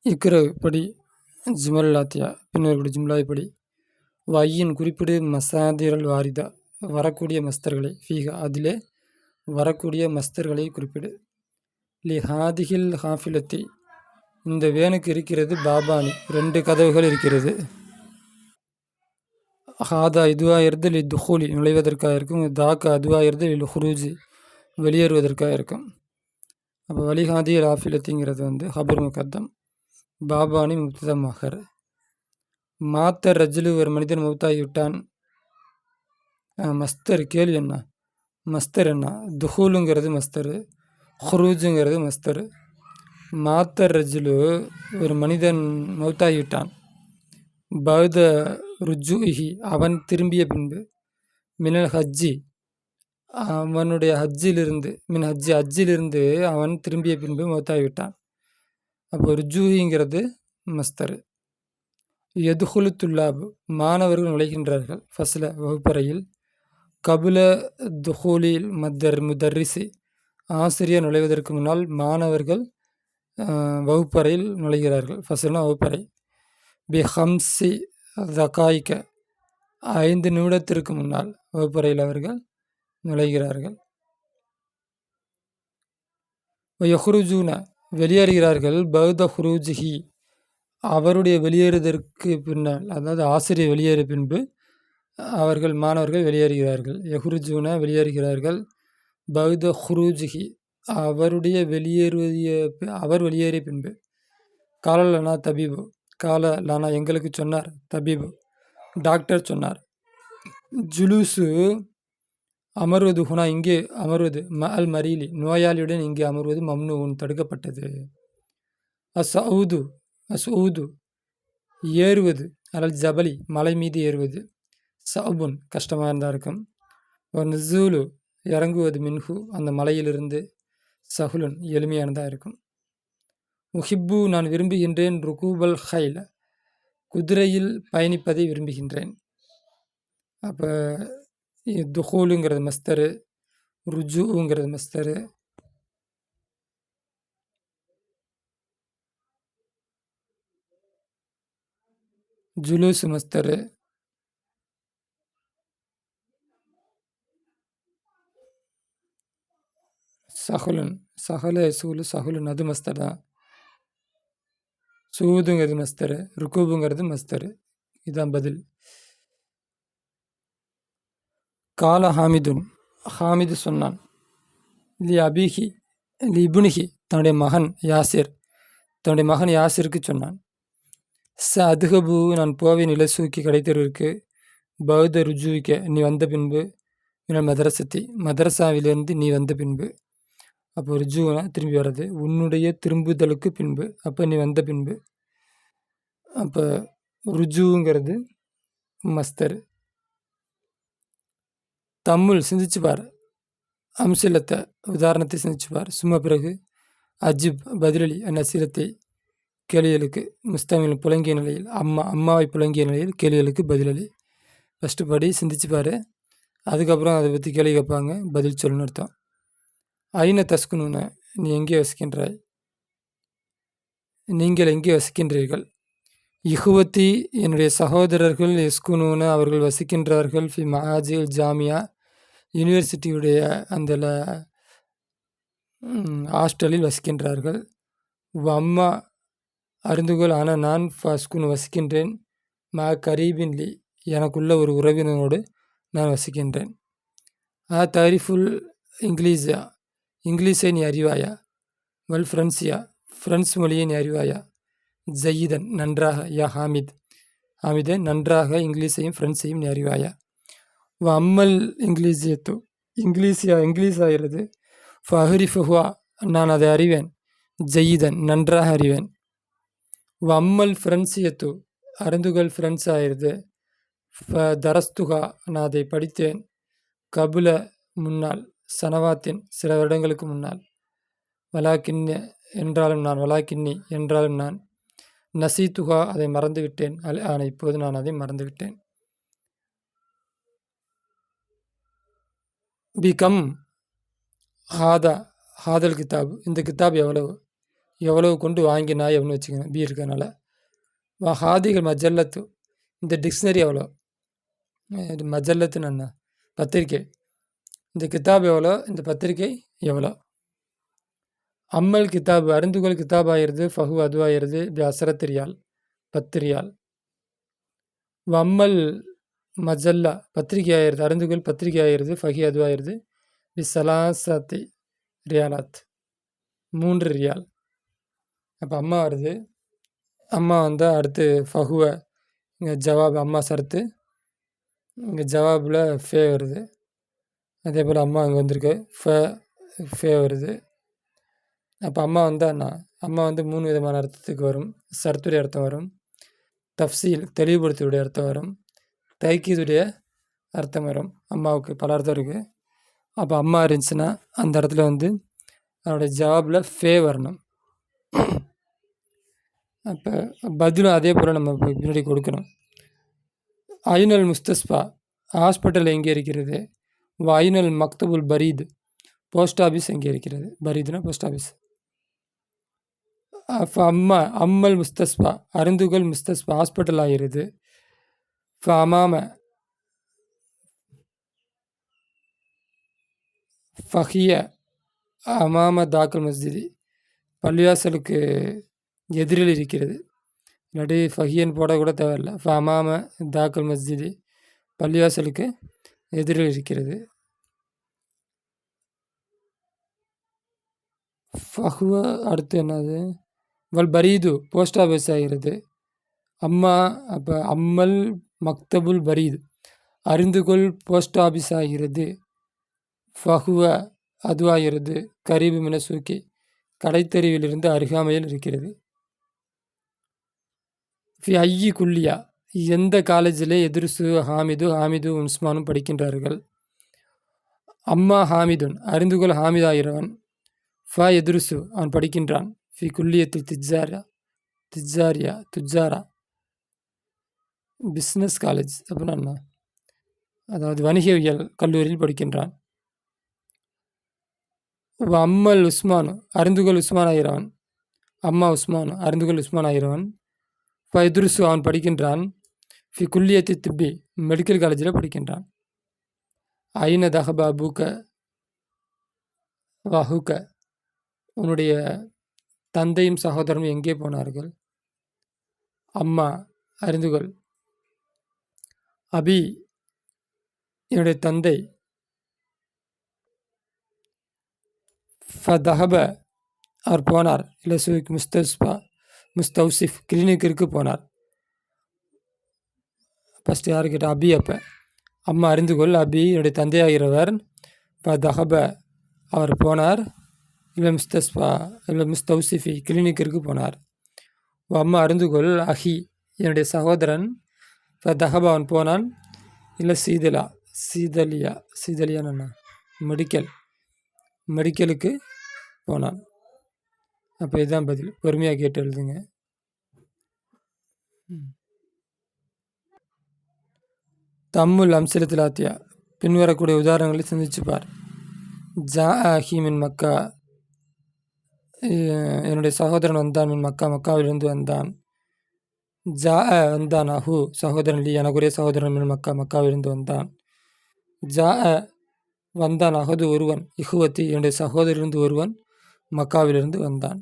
இக்ர படி ஜுமல்லாத்தியா பின்னர் ஜும்லாய் படி வையின் குறிப்பிடு மசாதிரல் வாரிதா வரக்கூடிய மஸ்தர்களை ஃபீகா அதிலே வரக்கூடிய மஸ்தர்களை குறிப்பிடு. லி ஹாதிகில் ஹாஃபிலத்தி இந்த வேனுக்கு இருக்கிறது பாபானி 2 கதவுகள் இருக்கிறது. ஹாதா இதுவாகிறது லி துஹூலி நுழைவதற்காக இருக்கும். தாக்கா அதுவாகிறது லி ஹுரூஜி வெளியேறுவதற்காக இருக்கும். அப்போ வலிஹாதில் ஹாஃபிலத்திங்கிறது ஹபர் முகத்தம், பாபானி முப்ததா மஹர். மாத்த ரஜ்லு ஒரு மனிதன் மௌத்தாகிவிட்டான். மஸ்தர் கேள்வி என்ன, மஸ்தர் என்ன, துஹூலுங்கிறது மஸ்தரு, ஹுரூஜுங்கிறது மஸ்தரு. மாத்த ரஜ்லு ஒரு மனிதன் மௌத்தாகிவிட்டான். பௌத ருஜுஇஹி அவன் திரும்பிய பின்பு, மினல் ஹஜ்ஜி அவனுடைய ஹஜ்ஜிலிருந்து, மின் ஹஜ்ஜி ஹஜ்ஜிலிருந்து அவன் திரும்பிய பின்பு மௌத்தாகிவிட்டான். அப்போ ருஜுஹிங்கிறது மஸ்தரு. எதுகுலு துல்லாபு மாணவர்கள் நுழைகின்றார்கள். ஃபஸ்ல வகுப்பறையில். கபுல துஹூலில் முதர்ரிசி ஆசிரியர் நுழைவதற்கு முன்னால் மாணவர்கள் வகுப்பறையில் நுழைகிறார்கள். ஃபஸ்ல்னா வகுப்பறை. பி ஹம்சி தகாய்க்க 5 நிமிடத்திற்கு முன்னால் வகுப்பறையில் அவர்கள் நுழைகிறார்கள். யஹ்ருஜூன வெளியேறுகிறார்கள். பௌத ஹுரூஜிஹி அவருடைய வெளியேறுவதற்கு பின்னால், அதாவது ஆசிரியர் வெளியேறிய பின்பு அவர்கள் மாணவர்கள் வெளியேறுகிறார்கள். யஹ்ருஜூன வெளியேறுகிறார்கள். பௌத ஹுரூஜிஹி அவருடைய அவர் வெளியேறிய பின்பு. கால லனா தபீபு கால லானா எங்களுக்கு சொன்னார், தபீபு டாக்டர் சொன்னார். ஜுலூசு அமர்வது ஹுனா இங்கே அமர்வது, அல் மரீலி நோயாளியுடன் இங்கே அமர்வது மம்னூன் தடுக்கப்பட்டது. அஸ்ஊது ஏறுவது, அல் ஜபலி மலை மீது ஏறுவது, சவுபுன் கஷ்டமாக இருந்தால் இருக்கும். ஒரு நுசூலு இறங்குவது, மின்ஹு அந்த மலையிலிருந்து, சஹுலுன் எளிமையானதாக இருக்கும். உஹிப்பு நான் விரும்புகின்றேன், ருகூபல் ஹைல குதிரையில் பயணிப்பதை விரும்புகின்றேன். அப்போ துஹூலுங்கிறது மஸ்தரு, ருஜுங்கிறது மஸ்தரு, ஜுலூஸ் மஸ்தரு, சஹுலுன் சஹல சூலு சஹுலுன் அது மஸ்தர் தான். சூதுங்கிறது மஸ்தரு, ருக்கூபுங்கிறது மஸ்தரு. இதுதான் பதில். கால ஹாமிதுன் ஹாமிது சொன்னான். லி அபிஹி லி இபுனிஹி தன்னுடைய மகன் யாசிர், தன்னுடைய மகன் யாசிருக்கு சொன்னான். அதுகபு நான் போவேன், இலசூக்கி கடைத்தெருவிற்கு, பௌத்த ருஜுவிக்க நீ வந்த பின்பு, மினல் மதரசத்தி மதரசாவிலிருந்து நீ வந்த பின்பு. அப்போ ருஜுனா திரும்பி வர்றது, உன்னுடைய திரும்புதலுக்கு பின்பு, அப்போ நீ வந்த பின்பு. அப்போ ருஜுங்கிறது மஸ்தர். தம்முல் சிந்திச்சுப்பார், அம்சிலத்தை உதாரணத்தை சிந்திச்சுப்பார். சும்மா பிறகு அஜிப் பதிலளி அந்நசீலத்தை கேள்விகளுக்கு, முஸ்தமிழ் புலங்கிய நிலையில், அம்மாவை புலங்கிய நிலையில் கேள்விகளுக்கு பதிலளி. ஃபஸ்ட்டு படி சிந்திச்சுப்பார், அதுக்கப்புறம் அதை பற்றி கேள்வி கேட்பாங்க, பதில் சொல்லணும்னு அர்த்தம். ஐன தஸ்குனூன நீ எங்கே வசிக்கின்றாய், நீங்கள் எங்கே வசிக்கின்றீர்கள். இஹுவத்தி என்னுடைய சகோதரர்கள், எஸ்குனூன அவர்கள் வசிக்கின்றார்கள், ஃபி மஹாஜில் ஜாமியா யூனிவர்சிட்டியுடைய அந்த ஹாஸ்டலில் வசிக்கின்றார்கள். அம்மா அருந்துகோள் ஆனால் நான் ஃபஸ்குன் வசிக்கின்றேன், மா கரீபின் லி எனக்குள்ள ஒரு உறவினரோடு நான் வசிக்கின்றேன். தாரிஃபுல் இங்கிலீஷா இங்கிலீஷை நீ அறிவாயா, வல் ஃப்ரெண்ட்ஸியா ஃப்ரெண்ட்ஸ் மொழியை நீ அறிவாயா, ஜயீதன் நன்றாக, யா ஹாமிதே நன்றாக இங்கிலீஷையும் ஃப்ரெண்ட்ஸையும் நீ அறிவாயா. அம்மல் இங்கிலீஷியத்து இங்கிலீஷ் ஆகிறது. ஃபஹரிஃபுஹா நான் அதை அறிவேன், ஜயீதன் நன்றாக அறிவேன். அம்மல் ஃப்ரெண்ட்ஸியத்து அருந்துகள் ஃப்ரெண்ட்ஸ் ஆகிறது. தரஸ்துகா நான் அதை படித்தேன், கபுல முன்னால், சனவாத்தின் சில வருடங்களுக்கு முன்னால், வலாக்கின்ன என்றாலும் நான், வலாக்கின்னி என்றாலும் நான், நசீத்துகா அதை மறந்துவிட்டேன், ஆனால் இப்போது நான் அதை மறந்துவிட்டேன். பிகம் ஹாதல் கிதாப் இந்த கிதாப் எவ்வளவு, எவ்வளவு கொண்டு வாங்கினாய் அப்படின்னு வச்சுக்கோங்க, பி இருக்கிறதுனால. ஹாதிகள் மஜல்லத்து, இந்த டிக்ஷனரி எவ்வளோ, இது மஜல்லத்துன்னு என்ன, பத்திரிக்கை. இந்த கிதாப் எவ்வளோ, இந்த பத்திரிக்கை எவ்வளோ. அம்மல் கிதாப், அருந்துகோல் கிதாப் ஆயிடுது, ஃபஹு அதுவாயிருது, பி அசரத் ரியால், 10 ரியால். வம்மல் மஜல்லா, பத்திரிக்கை ஆயிடுது, அருந்துகோல் பத்திரிக்கை ஆயிடுது, ஃபஹி அதுவாயிருது, பி சலாசத்தி ரியாலாத், 3 ரியால். அப்போ அம்மா வருது, அம்மா வந்தால் அடுத்து ஃபஹுவை, இங்கே ஜவாப் அம்மா சர்த்து, இங்கே ஜவாபில் ஃபே வருது. அதே போல் அம்மா அங்கே வந்திருக்கு, ஃபே வருது. அப்போ அம்மா வந்தான்னா, அம்மா வந்து 3 விதமான அர்த்தத்துக்கு வரும். சர்த்துடைய அர்த்தம் வரும், தஃப்சீல் தெளிவுபடுத்தியுடைய அர்த்தம் வரும், தைக்கீதுடைய அர்த்தம் வரும். அம்மாவுக்கு பல அர்த்தம் இருக்குது. அப்போ அம்மா இருந்துச்சுன்னா அந்த இடத்துல வந்து அதோடைய ஜவாபில் ஃபே வரணும். அப்போ பதிலும் அதே போல் நம்ம பின்னாடி கொடுக்கணும். ஐனல் முஸ்தஸ்பா, ஹாஸ்பிட்டல் எங்கே இருக்கிறது. ஐனல் மக்தபுல் பரீத், போஸ்ட் ஆஃபீஸ் எங்கே இருக்கிறது. பரீத்னா போஸ்ட் ஆஃபீஸ். அப்போ அம்மா அம்மல் முஸ்தஸ்பா, அருந்துகோல் முஸ்தஸ்பா ஹாஸ்பிட்டல் ஆகிறது. அமாம ஃபஹிய அமாம தாக்கல் மஸ்ஜிதி, பள்ளிவாசலுக்கு எதிரில் இருக்கிறது. இல்லாட்டி ஃபஹியன் போட கூட தேவையில்லை. அமாம தாக்கல் மஸ்ஜிதி, பள்ளிவாசலுக்கு எதிரில் இருக்கிறது. ஃபஹுவ அடுத்து என்னது, வல் பரீது போஸ்ட் ஆஃபீஸ் ஆகிறது. அம்மா, அப்போ அம்மல் மக்தபுல் பரீத், அருந்துகோல் போஸ்ட் ஆஃபீஸ் ஆகிறது. ஃபஹுவ அதுவாகிறது, கரீபு மினசூக்கி, கடைத்தெருவிலிருந்து அருகாமையில் இருக்கிறது. ஃபி ஐயி குல்லியா, எந்த காலேஜில் எதிர்சு ஹாமிது உஸ்மானும் படிக்கின்றார்கள். அம்மா ஹாமிதுன், அருந்துகோல் ஹாமிதாகிறவன். ஃபா எதிர்சு அவன் படிக்கின்றான். ஃபி குல்லியத்தில் துஜாரா பிஸ்னஸ் காலேஜ் அப்படின்னா என்ன, அதாவது வணிகவியல் கல்லூரியில் படிக்கின்றான். அம்மல் உஸ்மானு, அருந்துகோல் உஸ்மான் ஆகிறவன். அம்மா உஸ்மான், அருந்துகோல் உஸ்மான் ஆகிறவன். ஃபா எதிர்சு அவன் படிக்கின்றான். ஃபி குல்லியத்தி திப்பி, மெடிக்கல் காலேஜில் படிக்கின்றான். ஐன தஹபா அபூக்க வஹுக்க, உன்னுடைய தந்தையும் சகோதரனும் எங்கே போனார்கள். அம்மா அருந்துகோல், அபி என்னுடைய தந்தை, ஃபதஹப அவர் போனார், இல்லை சுக் முஸ்தௌசிஃப் கிளினிக்கிற்கு போனார். ஃபஸ்ட்டு யார் கேட்டால் அபி. அப்போ அம்மா அறிந்துகொள், அபி என்னுடைய தந்தையாகிறவர். ஃபதஹப அவர் போனார், இல்லை முஸ்தௌசிஃபி கிளினிக்கிற்கு போனார். அம்மா அறிந்துகொள், அஹி என்னுடைய சகோதரன். ஃபதஹப அவன் போனான், இல்லை சீதலியான்னு மெடிக்கலுக்கு போனான். அப்போ இதுதான் பதில். பொறுமையாக கேட்டு எழுதுங்க. தம்முல் அம்சலத்திலாத்தியா, பின்வரக்கூடிய உதாரணங்களை சிந்திச்சுப்பார். ஜா ஹீமின் மக்கா, என்னுடைய சகோதரன் வந்தான். மின் மக்காவிலிருந்து வந்தான். ஜா வந்தான். அஹு சகோதரன், லி எனக்குரிய சகோதரன். மின் மக்காவிலிருந்து வந்தான். ஜா வந்தான். அகது ஒருவன். இஹுவத்தி என்னுடைய சகோதரிலிருந்து ஒருவன் மக்காவிலிருந்து வந்தான்.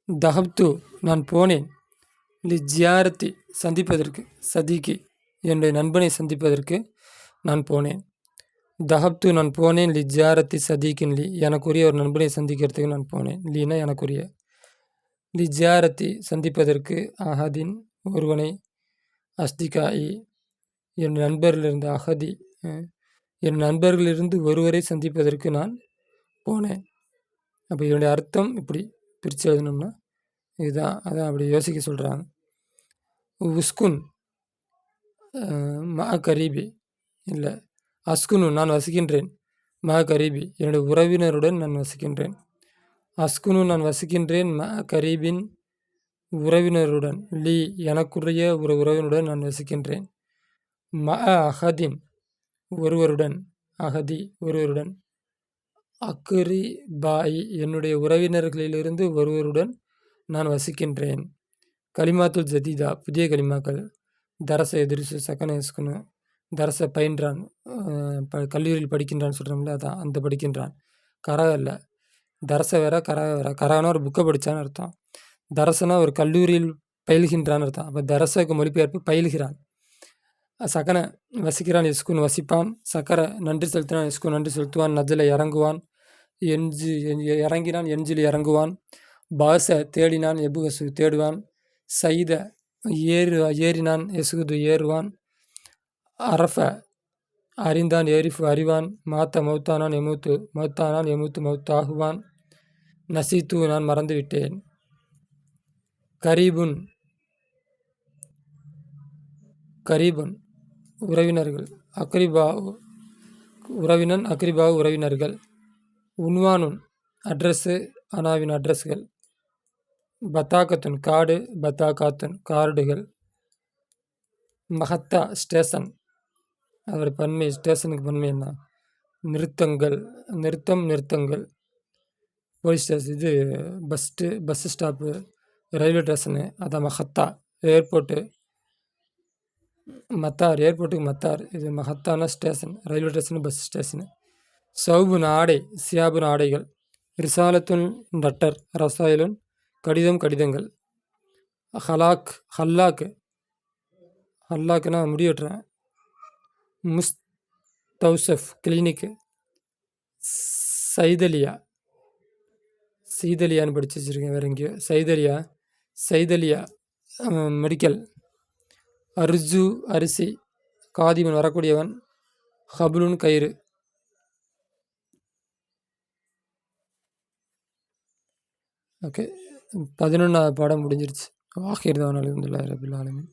தஹப்து நான் போனேன். லி ஜியாரத்தி சந்திப்பதற்கு, சதிக்கு என்னுடைய நண்பனை சந்திப்பதற்கு நான் போனேன். தஹப்து நான் போனேன். லி ஜியாரத்தி சதீக்கின், லி எனக்குரிய ஒரு நண்பனை சந்திக்கிறதுக்கு நான் போனேன். லீனா எனக்குரிய. லி ஜியாரத்தி சந்திப்பதற்கு, அஹதின் ஒருவனை, அஸ்திகாயி என் நண்பர்களிருந்து, அஹதி என் நண்பர்களிலிருந்து ஒருவரை சந்திப்பதற்கு நான் போனேன். அப்போ இதனுடைய அர்த்தம் இப்படி பிரித்து எழுதணும்னா இதுதான். அதான் அப்படி யோசிக்க சொல்கிறாங்க. உஸ்குன் ம கரீபி, இல்லை அஸ்குனு நான் வசிக்கின்றேன். ம கரீபி என்னுடைய உறவினருடன் நான் வசிக்கின்றேன். அஸ்குனு நான் வசிக்கின்றேன். ம கரீபின் உறவினருடன். லீ எனக்குரிய ஒரு உறவினருடன் நான் வசிக்கின்றேன். ம அஹதின் ஒருவருடன், அஹதி ஒருவருடன். அக்குரி பாய் என்னுடைய உறவினர்களிலிருந்து ஒருவருடன் நான் வசிக்கின்றேன். கலிமாத்துல் ஜதீதா புதிய கலிமாக்கள். தரச எதிரிசு சக்கன எஸ்குனு தரச பயின்றான், கல்லூரியில் படிக்கின்றான்னு சொல்கிறோம்ல, அதான் அந்த படிக்கின்றான். கரா இல்லை, தரச வேற கரா வேற. கரானா ஒரு புக்கை படித்தான்னு அர்த்தம். தரசனா ஒரு கல்லூரியில் பயில்கின்றான்னு அர்த்தம். அப்போ தரசக்கு மொழிபெயர்ப்பு பயில்கிறான். சகன வசிக்கிறான், எஸ்குன் வசிப்பான். சக்கர நன்றி செலுத்தினான், எஸ்கு நன்றி செலுத்துவான். நஜில இறங்குவான், இறங்கினான், எஞ்சில் இறங்குவான். பாச தேடினான், எபுகசு தேடுவான். சைத ஏறினான், எசுகுது ஏறுவான். அரஃப அறிந்தான், ஏரிஃபு அறிவான். மாத்த மௌத்தானான், எமூத்து மௌத்தானான், எமூத்து மௌத்தாகுவான். நசீத்து நான் மறந்துவிட்டேன். கரீபுன் கரீபுன் உறவினர்கள். அக்ரிபா உறவினன், அக்ரிபா உறவினர்கள். உன்வானுன் அட்ரஸு, அனாவின் அட்ரஸ்கள். பத்தாக்கத்துன் காடு, பத்தாக்காத்துன் கார்டுகள். மஹத்தா ஸ்டேஷன், அதோட பன்மை. ஸ்டேஷனுக்கு பன்மை என்ன? நிறுத்தங்கள், நிறுத்தங்கள். போலீஸ் ஸ்டேஷன், இது பஸ் ஸ்டாப்பு, ரயில்வே ஸ்டேஷனு, அதான் மஹத்தா. ஏர்போர்ட்டு, மத்தார், ஏர்போர்ட்டுக்கு மத்தார். இது மஹத்தான station, railway station, bus station. சவுபுன் ஆடை, சியாபுன் ஆடைகள். ரிசாலத்துன் லெட்டர், ரசாயிலுன் கடிதங்கள். ஹல்லாக்குனா முடி வெட்டுறேன். முஸ்தௌசஃப் கிளினிக்கு. சைதலியான்னு படித்து வச்சுருக்கேன் வேறு எங்கேயோ. சைதலியா மெடிக்கல். அர்ஜு அரிசி. காதிமன் வரக்கூடியவன். ஹபுலுன் கயிறு. ஓகே, 11வது பாடம் முடிஞ்சிருச்சு. ஆகிர் தான் அல்ஹம்துலில்லாஹி ரப்பில் ஆலமீன்.